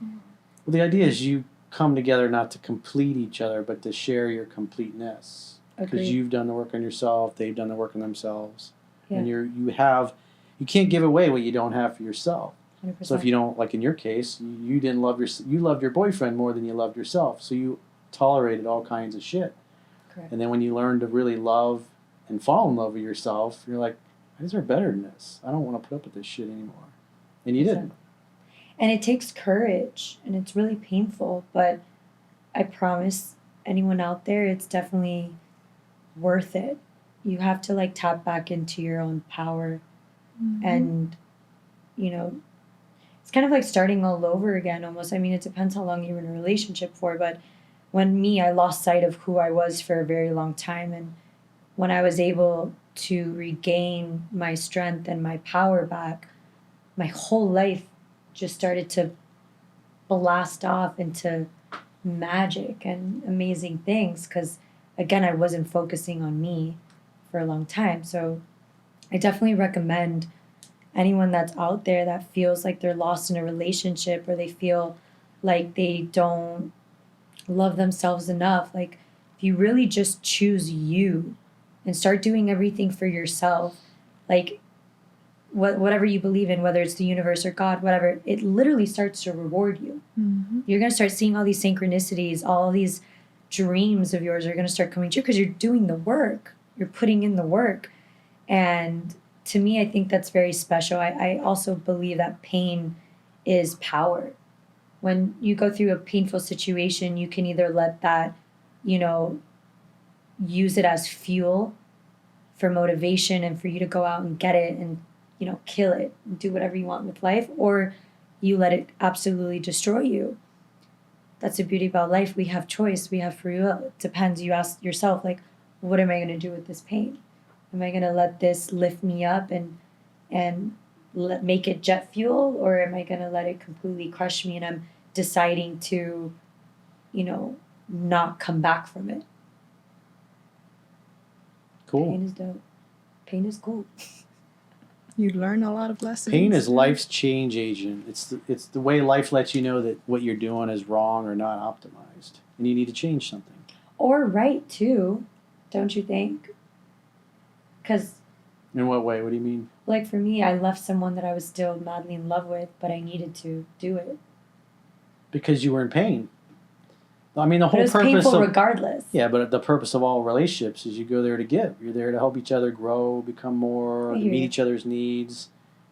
the idea is you come together not to complete each other, but to share your completeness. Because agree. you've done the work on yourself, they've done the work on themselves, Yeah. and you can't give away what you don't have for yourself. 100%. So if you don't, like in your case, you didn't love you loved your boyfriend more than you loved yourself, so you tolerated all kinds of shit. Correct. And then when you learn to really love and fall in love with yourself, you're like, I deserve better than this. I don't want to put up with this shit anymore. And you didn't. And it takes courage, and it's really painful, but I promise anyone out there, it's definitely worth it. You have to, like, tap back into your own power, and, you know, it's kind of like starting all over again almost. I mean, it depends how long you're in a relationship for, but I lost sight of who I was for a very long time, and when I was able to regain my strength and my power back, my whole life just started to blast off into magic and amazing things because, again, I wasn't focusing on me for a long time. So I definitely recommend anyone that's out there that feels like they're lost in a relationship or they feel like they don't love themselves enough. Like, if you really just choose you and start doing everything for yourself, like, whatever you believe in, whether it's the universe or God, whatever, it literally starts to reward you. Mm-hmm. You're going to start seeing all these synchronicities, all these dreams of yours are going to start coming true because you're doing the work. You're putting in the work. And to me, I think that's very special. I also believe that pain is power. When you go through a painful situation, you can either let that, use it as fuel for motivation and for you to go out and get it and, kill it and do whatever you want with life, or you let it absolutely destroy you. That's the beauty about life. We have choice. We have free will. It depends. You ask yourself, like, what am I going to do with this pain? Am I going to let this lift me up and make it jet fuel, or am I going to let it completely crush me and I'm deciding to, not come back from it? Cool. Pain is dope. Pain is cool. You learn a lot of lessons. Pain is life's change agent. It's the way life lets you know that what you're doing is wrong or not optimized, and you need to change something. Or right, too, don't you think? Because, In what way? What do you mean? like, for me, I left someone that I was still madly in love with, but I needed to do it. Because you were in pain. I mean, the But it whole was purpose painful of regardless. yeah, but the purpose of all relationships is you go there to give. You're there to help each other grow, become more, I to hear meet you. each other's needs,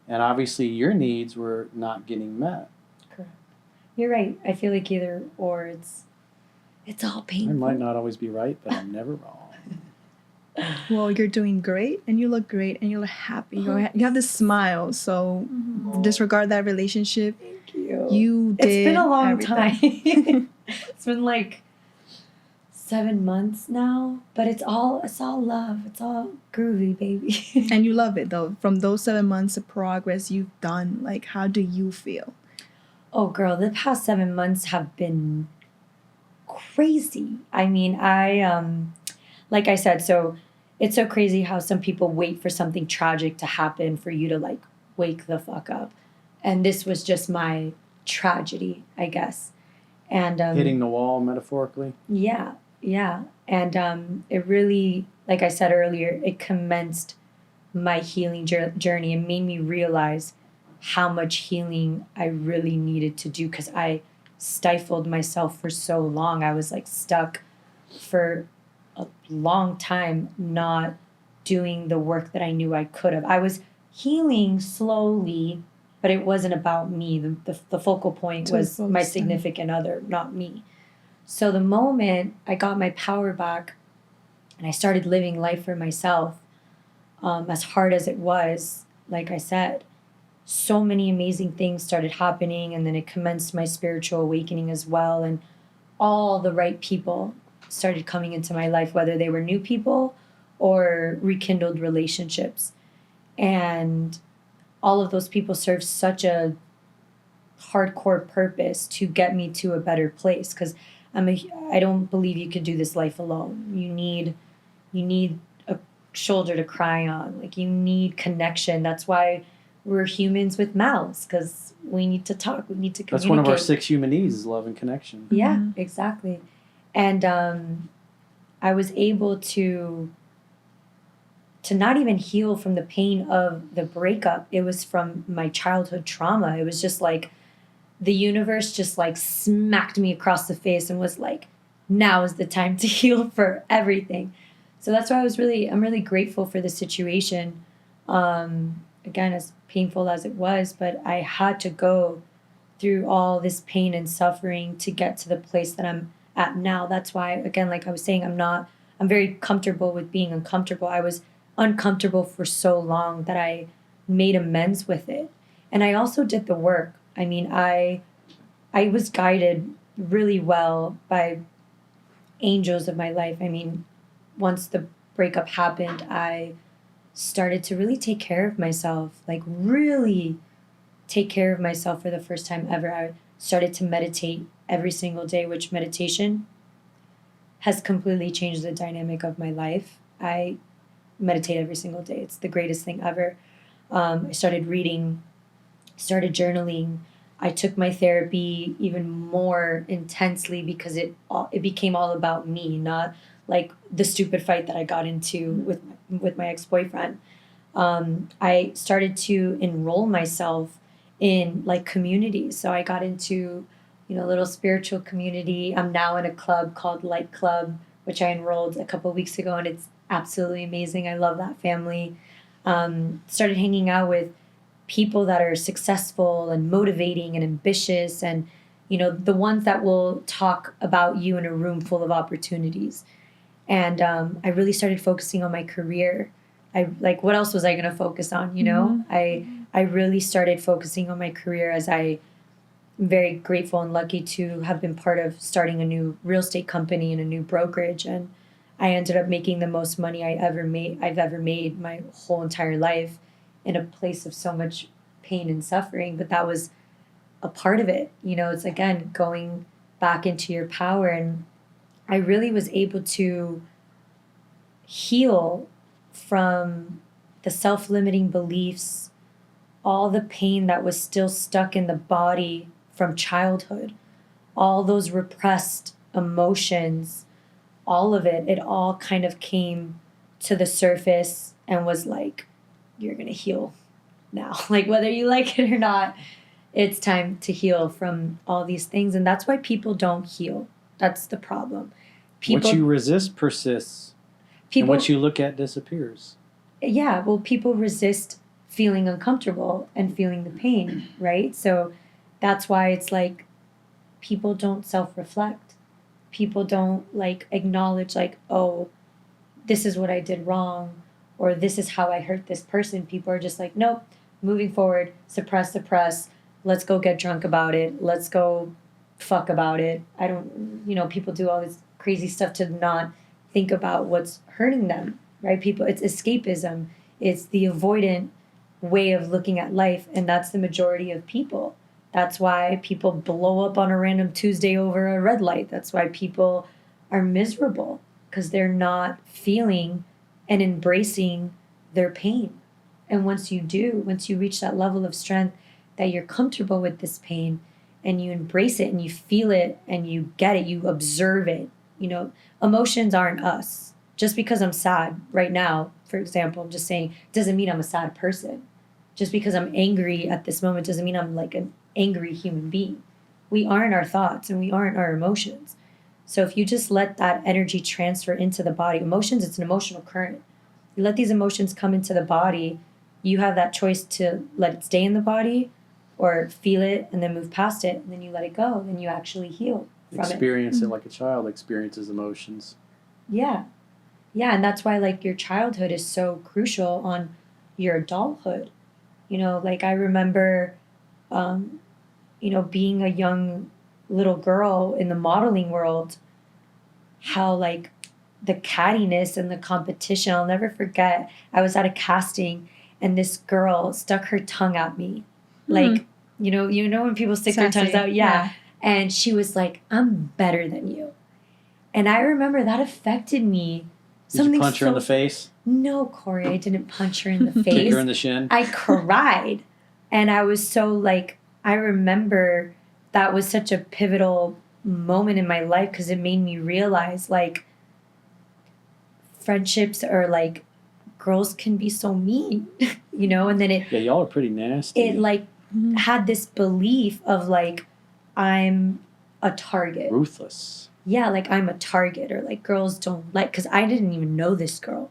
and obviously your needs were not getting met. Correct. You're right. I feel like either or, it's all painful. I might not always be right, but I'm never wrong. Well, you're doing great, and you look great, and you look happy. You have this smile, so disregard that relationship. Thank you. You did. It's been a long everything. time. It's been like 7 months now, but it's all love. It's all groovy, baby. And you love it, though. From those 7 months of progress you've done, like, how do you feel? Oh, girl, the past 7 months have been crazy. I mean, like I said, so it's so crazy how some people wait for something tragic to happen for you to, like, wake the fuck up. And this was just my tragedy, I guess. And Hitting the wall, metaphorically. yeah. And it really, like I said earlier, it commenced my healing journey and made me realize how much healing I really needed to do, because I stifled myself for so long. I was like stuck for a long time not doing the work that I knew I could have. I was healing slowly, but it wasn't about me. The focal point To a was full my extent. significant other, not me. So the moment I got my power back and I started living life for myself, as hard as it was, like I said, so many amazing things started happening, and then it commenced my spiritual awakening as well, and all the right people started coming into my life, whether they were new people or rekindled relationships. And all of those people served such a hardcore purpose to get me to a better place, because I don't believe you could do this life alone. You need a shoulder to cry on. Like, you need connection. That's why we're humans with mouths, because we need to talk. We need to communicate. That's one of our 6 human needs is love and connection. Yeah, Mhm. exactly. And I was able to not even heal from the pain of the breakup. It was from my childhood trauma. It was just like the universe just like smacked me across the face and was like, now is the time to heal for everything. So that's why I'm really grateful for the situation. Again, as painful as it was, but I had to go through all this pain and suffering to get to the place that I'm at now. That's why, again, like I was saying, I'm very comfortable with being uncomfortable. I was uncomfortable for so long that I made amends with it. And I also did the work. I mean, I was guided really well by angels of my life. I mean, once the breakup happened, I started to really take care of myself, like really take care of myself for the first time ever. I started to meditate every single day, which meditation has completely changed the dynamic of my life. I meditate every single day. It's the greatest thing ever. I started reading, started journaling. I took my therapy even more intensely because it became all about me, not like the stupid fight that I got into with my ex-boyfriend. I started to enroll myself in like communities. So I got into, a little spiritual community. I'm now in a club called Light Club, which I enrolled a couple of weeks ago, and it's absolutely amazing. I love that family. Started hanging out with people that are successful and motivating and ambitious, and the ones that will talk about you in a room full of opportunities. And I really started focusing on my career. I like, what else was I going to focus on? You know, I really started focusing on my career as I'm very grateful and lucky to have been part of starting a new real estate company and a new brokerage. And I ended up making the most money I've ever made my whole entire life in a place of so much pain and suffering. But that was a part of it. You know, it's again, going back into your power. And I really was able to heal from the self-limiting beliefs, all the pain that was still stuck in the body from childhood, all those repressed emotions, all of it all kind of came to the surface and was like, you're going to heal now. Like, whether you like it or not, it's time to heal from all these things. And that's why people don't heal. That's the problem. What you resist persists, and what you look at disappears. Yeah, well, people resist feeling uncomfortable and feeling the pain, right? So that's why it's like people don't self-reflect. People don't like acknowledge like, oh, this is what I did wrong, or this is how I hurt this person. People are just like, nope, moving forward, suppress. Let's go get drunk about it. Let's go fuck about it. I don't, people do all this crazy stuff to not think about what's hurting them, right? People, it's escapism. It's the avoidant way of looking at life, and that's the majority of people. That's why people blow up on a random Tuesday over a red light. That's why people are miserable, because they're not feeling and embracing their pain. And once you reach that level of strength that you're comfortable with this pain and you embrace it and you feel it and you get it, you observe it. Emotions aren't us. Just because I'm sad right now, for example, I'm just saying, doesn't mean I'm a sad person. Just because I'm angry at this moment doesn't mean I'm like an angry human being. We aren't our thoughts and we aren't our emotions. So if you just let that energy transfer into the body, emotions, it's an emotional current. You let these emotions come into the body, you have that choice to let it stay in the body or feel it and then move past it, and then you let it go, then you actually heal from Experience it like a child experiences emotions. Yeah. Yeah, and that's why like your childhood is so crucial on your adulthood. Like I remember being a young little girl in the modeling world, how like the cattiness and the competition, I'll never forget. I was at a casting and this girl stuck her tongue at me. Like, when people stick their tongues out? Yeah. And she was like, I'm better than you. And I remember that affected me. Did you punch her in the face? No, Corey, I didn't punch her in the face. Kick her in the shin? I cried. And I was so like, I remember that was such a pivotal moment in my life because it made me realize like friendships are like, girls can be so mean, and then Yeah, y'all are pretty nasty. It like had this belief of like, I'm a target. Ruthless. Yeah, like I'm a target, or like girls don't like, because I didn't even know this girl.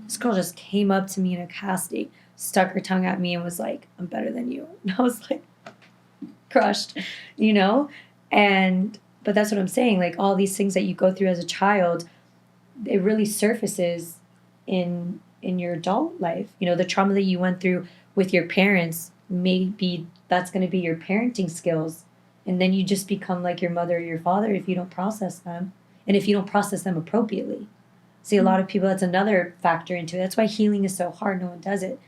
This girl just came up to me in a casting, stuck her tongue at me and was like, I'm better than you. And I was like, crushed, but that's what I'm saying. Like all these things that you go through as a child, it really surfaces in your adult life. The trauma that you went through with your parents, maybe that's going to be your parenting skills. And then you just become like your mother or your father if you don't process them. And if you don't process them appropriately. See, a lot of people, that's another factor into it. That's why healing is so hard. No one does it.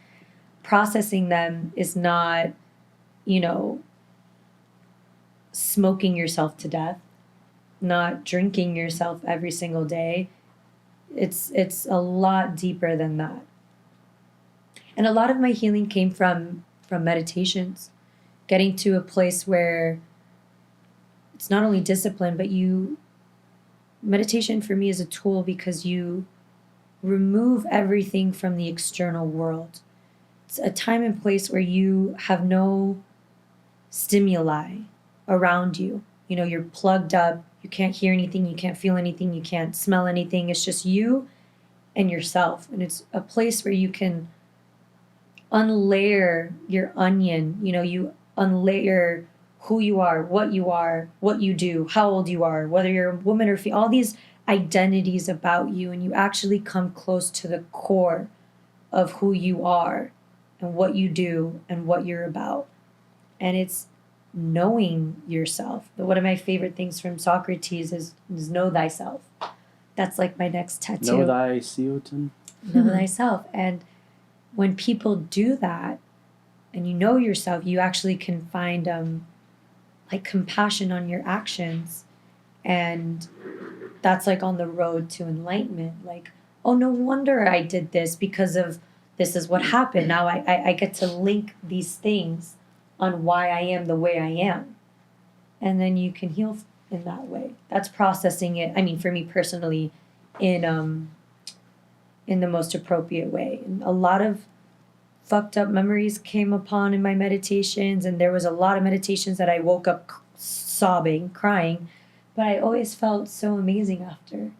Processing them is not, smoking yourself to death, not drinking yourself every single day. It's a lot deeper than that. And a lot of my healing came from meditations, getting to a place where it's not only discipline, but meditation for me is a tool because you remove everything from the external world. It's a time and place where you have no stimuli around you. You're plugged up. You can't hear anything. You can't feel anything. You can't smell anything. It's just you and yourself. And it's a place where you can unlayer your onion. You unlayer who you are, what you do, how old you are, whether you're a woman or female, all these identities about you. And you actually come close to the core of who you are and what you do and what you're about. And it's knowing yourself. But one of my favorite things from Socrates is know thyself. That's like my next tattoo. Know thy Seoton. Know thyself. And when people do that and you know yourself, you actually can find like compassion on your actions. And that's like on the road to enlightenment. Like, oh, no wonder I did this because of this is what happened. Now I get to link these things on why I am the way I am. And then you can heal in that way. That's processing it. I mean, for me personally, in the most appropriate way. And a lot of fucked up memories came upon in my meditations, and there was a lot of meditations that I woke up sobbing, crying, but I always felt so amazing after.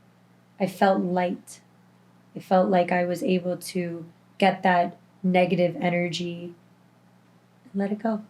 I felt light. I felt like I was able to get that negative energy and let it go.